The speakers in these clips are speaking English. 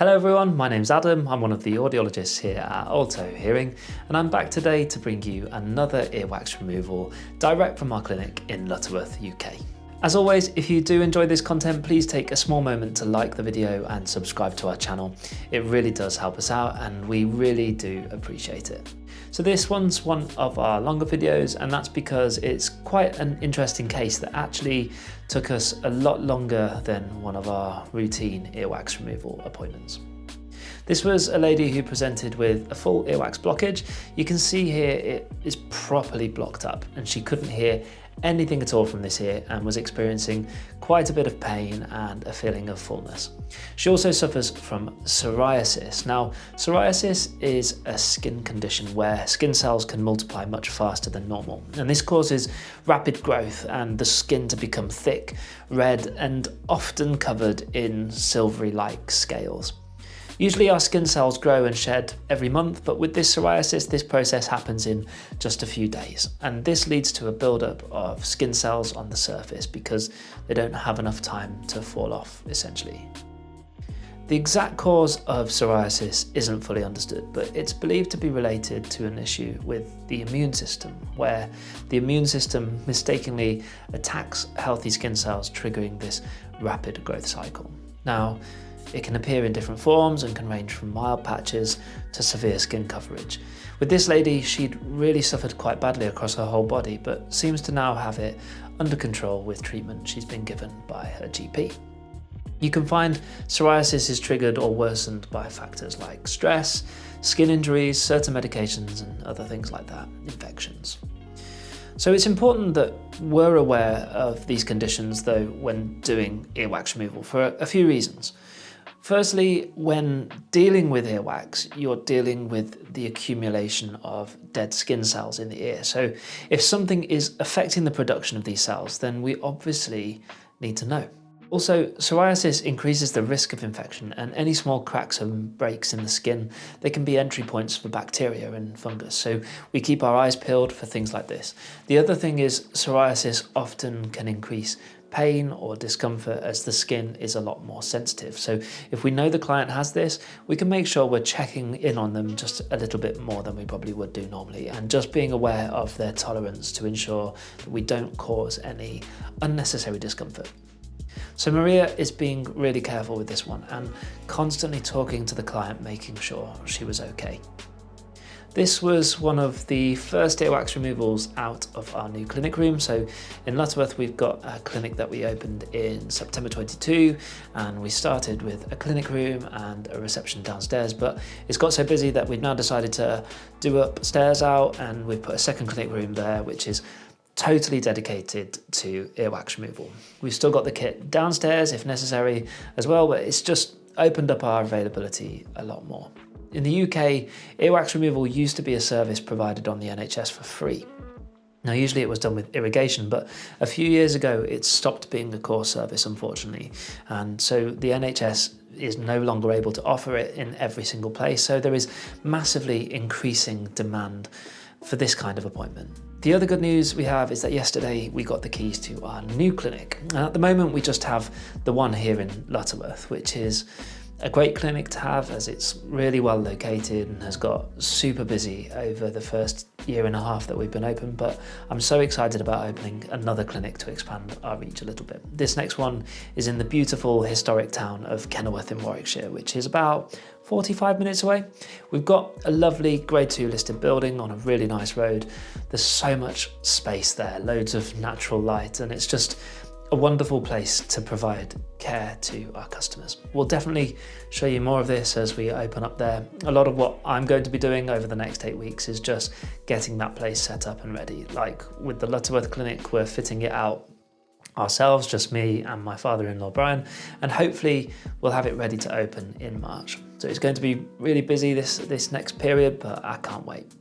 Hello everyone, my name's Adam, I'm one of the audiologists here at Alto Hearing, and I'm back today to bring you another earwax removal direct from our clinic in Lutterworth, UK. As always, if you do enjoy this content, please take a small moment to like the video and subscribe to our channel. It really does help us out and we really do appreciate it. So this one's one of our longer videos, and that's because it's quite an interesting case that actually took us a lot longer than one of our routine earwax removal appointments. This was a lady who presented with a full earwax blockage. You can see here it is properly blocked up and she couldn't hear anything at all from this ear and was experiencing quite a bit of pain and a feeling of fullness. She also suffers from psoriasis. Now, psoriasis is a skin condition where skin cells can multiply much faster than normal, and this causes rapid growth and the skin to become thick, red, and often covered in silvery-like scales. Usually our skin cells grow and shed every month, but with this psoriasis, this process happens in just a few days. And this leads to a buildup of skin cells on the surface because they don't have enough time to fall off, essentially. The exact cause of psoriasis isn't fully understood, but it's believed to be related to an issue with the immune system, where the immune system mistakenly attacks healthy skin cells, triggering this rapid growth cycle. Now, it can appear in different forms and can range from mild patches to severe skin coverage. With this lady, she'd really suffered quite badly across her whole body, but seems to now have it under control with treatment she's been given by her GP. You can find psoriasis is triggered or worsened by factors like stress, skin injuries, certain medications, and other things like that, infections. So it's important that we're aware of these conditions though when doing earwax removal for a few reasons. Firstly, when dealing with earwax, you're dealing with the accumulation of dead skin cells in the ear. So if something is affecting the production of these cells, then we obviously need to know. Also, psoriasis increases the risk of infection, and any small cracks and breaks in the skin, they can be entry points for bacteria and fungus. So we keep our eyes peeled for things like this. The other thing is psoriasis often can increase pain or discomfort as the skin is a lot more sensitive. So if we know the client has this, we can make sure we're checking in on them just a little bit more than we probably would do normally, and just being aware of their tolerance to ensure that we don't cause any unnecessary discomfort. So Mariia is being really careful with this one and constantly talking to the client, making sure she was okay. This was one of the first earwax removals out of our new clinic room. So in Lutterworth, we've got a clinic that we opened in September 22, and we started with a clinic room and a reception downstairs, but it's got so busy that we've now decided to do upstairs out, and we've put a second clinic room there, which is totally dedicated to earwax removal. We've still got the kit downstairs if necessary as well, but it's just opened up our availability a lot more. In the UK, earwax removal used to be a service provided on the NHS for free. Now, usually it was done with irrigation, but a few years ago it stopped being a core service, unfortunately. And so the NHS is no longer able to offer it in every single place. So there is massively increasing demand for this kind of appointment. The other good news we have is that yesterday we got the keys to our new clinic. Now, at the moment, we just have the one here in Lutterworth, which is a great clinic to have as it's really well located and has got super busy over the first year and a half that we've been open, but I'm so excited about opening another clinic to expand our reach a little bit. This next one is in the beautiful historic town of Kenilworth in Warwickshire, which is about 45 minutes away. We've got a lovely grade 2 listed building on a really nice road. There's so much space there, loads of natural light, and it's just a wonderful place to provide care to our customers. We'll definitely show you more of this as we open up there. A lot of what I'm going to be doing over the next 8 weeks is just getting that place set up and ready. Like with the Lutterworth clinic, we're fitting it out ourselves, just me and my father-in-law Brian, and hopefully we'll have it ready to open in March. So it's going to be really busy this next period, but I can't wait.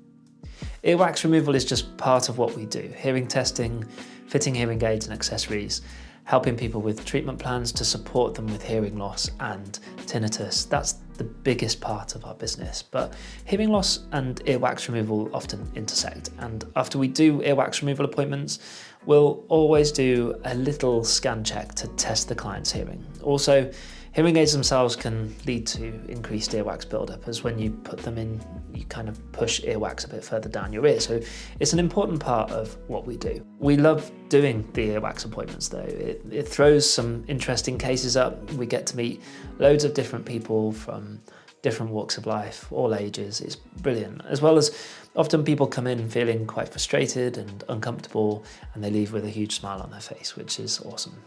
Earwax removal is just part of what we do. Hearing testing, fitting hearing aids and accessories, helping people with treatment plans to support them with hearing loss and tinnitus. That's the biggest part of our business. But hearing loss and earwax removal often intersect. And after we do earwax removal appointments, we'll always do a little scan check to test the client's hearing. Also, Hearing aids themselves can lead to increased earwax buildup, as when you put them in, you kind of push earwax a bit further down your ear. So it's an important part of what we do. We love doing the earwax appointments though. It throws some interesting cases up. We get to meet loads of different people from different walks of life, all ages. It's brilliant. As well as often people come in feeling quite frustrated and uncomfortable, and they leave with a huge smile on their face, which is awesome.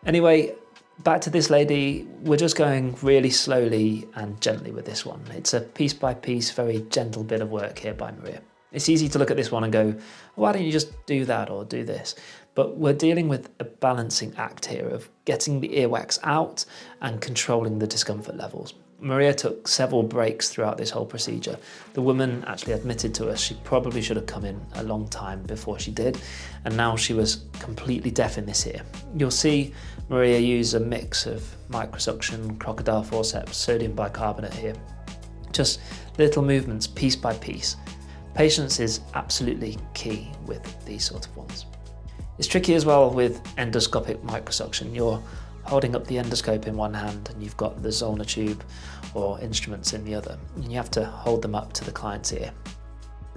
Anyway, back to this lady. We're just going really slowly and gently with this one. It's a piece by piece, very gentle bit of work here by Mariia. It's easy to look at this one and go, why don't you just do that or do this? But we're dealing with a balancing act here of getting the earwax out and controlling the discomfort levels. Mariia took several breaks throughout this whole procedure. The woman actually admitted to us she probably should have come in a long time before she did, and now she was completely deaf in this ear. You'll see Mariia use a mix of microsuction, crocodile forceps, sodium bicarbonate here. Just little movements piece by piece. Patience is absolutely key with these sort of ones. It's tricky as well with endoscopic microsuction. You're holding up the endoscope in one hand and you've got the Zollner tube or instruments in the other, and you have to hold them up to the client's ear.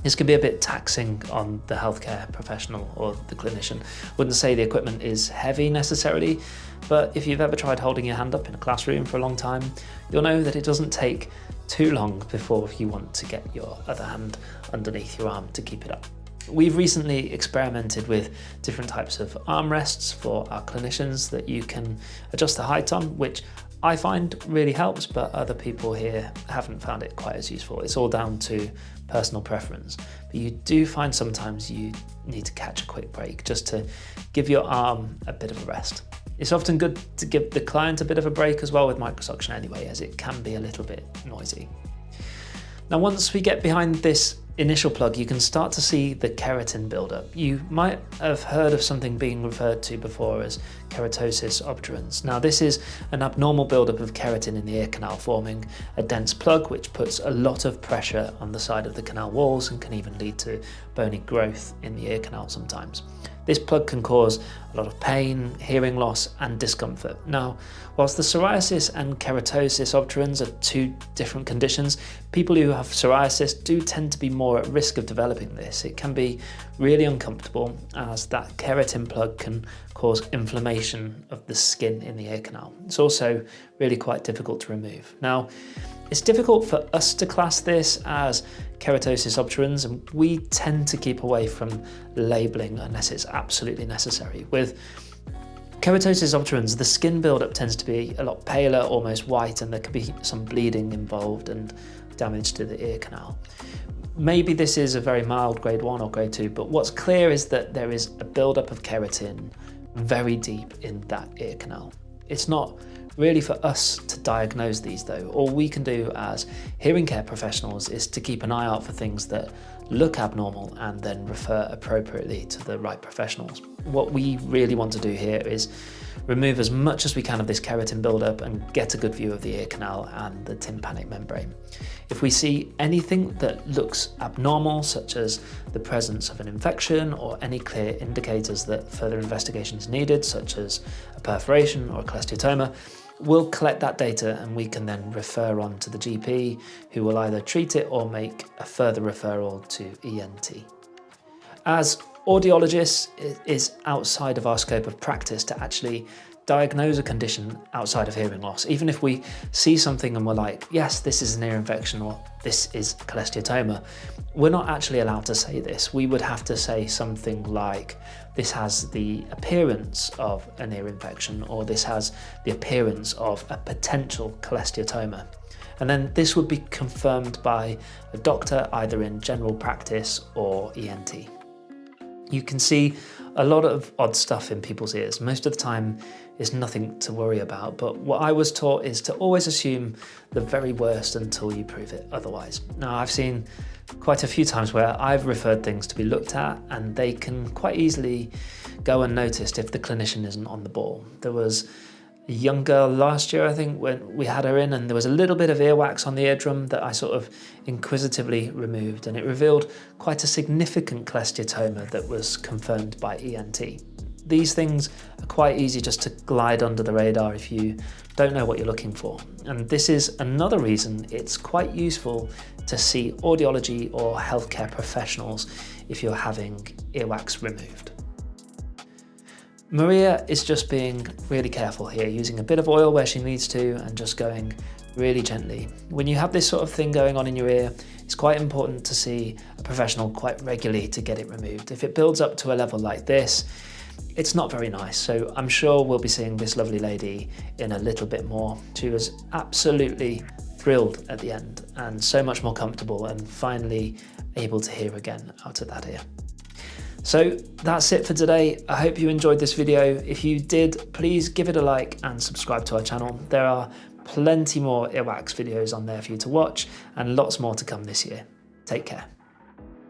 This can be a bit taxing on the healthcare professional or the clinician. Wouldn't say the equipment is heavy necessarily, but if you've ever tried holding your hand up in a classroom for a long time, you'll know that it doesn't take too long before you want to get your other hand underneath your arm to keep it up. We've recently experimented with different types of armrests for our clinicians that you can adjust the height on, which I find really helps, but other people here haven't found it quite as useful. It's all down to personal preference. But you do find sometimes you need to catch a quick break just to give your arm a bit of a rest. It's often good to give the client a bit of a break as well with microsuction anyway, as it can be a little bit noisy. Now, once we get behind this initial plug, you can start to see the keratin buildup. You might have heard of something being referred to before as keratosis obturans. Now, this is an abnormal buildup of keratin in the ear canal, forming a dense plug which puts a lot of pressure on the side of the canal walls and can even lead to bony growth in the ear canal sometimes. This plug can cause a lot of pain, hearing loss and discomfort. Now, whilst the psoriasis and keratosis obturans are two different conditions, people who have psoriasis do tend to be more at risk of developing this. It can be really uncomfortable, as that keratin plug can cause inflammation of the skin in the ear canal. It's also really quite difficult to remove. Now, it's difficult for us to class this as keratosis obturans, and we tend to keep away from labelling unless it's absolutely necessary. With keratosis obturans, the skin buildup tends to be a lot paler, almost white, and there can be some bleeding involved and damage to the ear canal. Maybe this is a very mild grade 1 or grade 2, but what's clear is that there is a buildup of keratin very deep in that ear canal. It's not really for us to diagnose these though. All we can do as hearing care professionals is to keep an eye out for things that look abnormal and then refer appropriately to the right professionals. What we really want to do here is remove as much as we can of this keratin buildup and get a good view of the ear canal and the tympanic membrane. If we see anything that looks abnormal, such as the presence of an infection or any clear indicators that further investigation is needed, such as a perforation or a cholesteatoma, we'll collect that data and we can then refer on to the GP, who will either treat it or make a further referral to ENT. As audiologists, it is outside of our scope of practice to actually diagnose a condition outside of hearing loss. Even if we see something and we're like, yes, this is an ear infection or this is cholesteatoma, we're not actually allowed to say this. We would have to say something like, this has the appearance of an ear infection, or this has the appearance of a potential cholesteatoma. And then this would be confirmed by a doctor either in general practice or ENT. You can see a lot of odd stuff in people's ears. Most of the time it's nothing to worry about, but what I was taught is to always assume the very worst until you prove it otherwise. Now, I've seen quite a few times where I've referred things to be looked at and they can quite easily go unnoticed if the clinician isn't on the ball. There was a young girl last year, I think, when we had her in, and there was a little bit of earwax on the eardrum that I sort of inquisitively removed, and it revealed quite a significant cholesteatoma that was confirmed by ENT. these things are quite easy just to glide under the radar if you don't know what you're looking for. And this is another reason it's quite useful to see audiology or healthcare professionals if you're having earwax removed. Mariia is just being really careful here, using a bit of oil where she needs to and just going really gently. When you have this sort of thing going on in your ear, it's quite important to see a professional quite regularly to get it removed. If it builds up to a level like this, it's not very nice. So I'm sure we'll be seeing this lovely lady in a little bit more. She was absolutely thrilled at the end and so much more comfortable and finally able to hear again out of that ear. So that's it for today. I hope you enjoyed this video. If you did, please give it a like and subscribe to our channel. There are plenty more earwax videos on there for you to watch and lots more to come this year. Take care.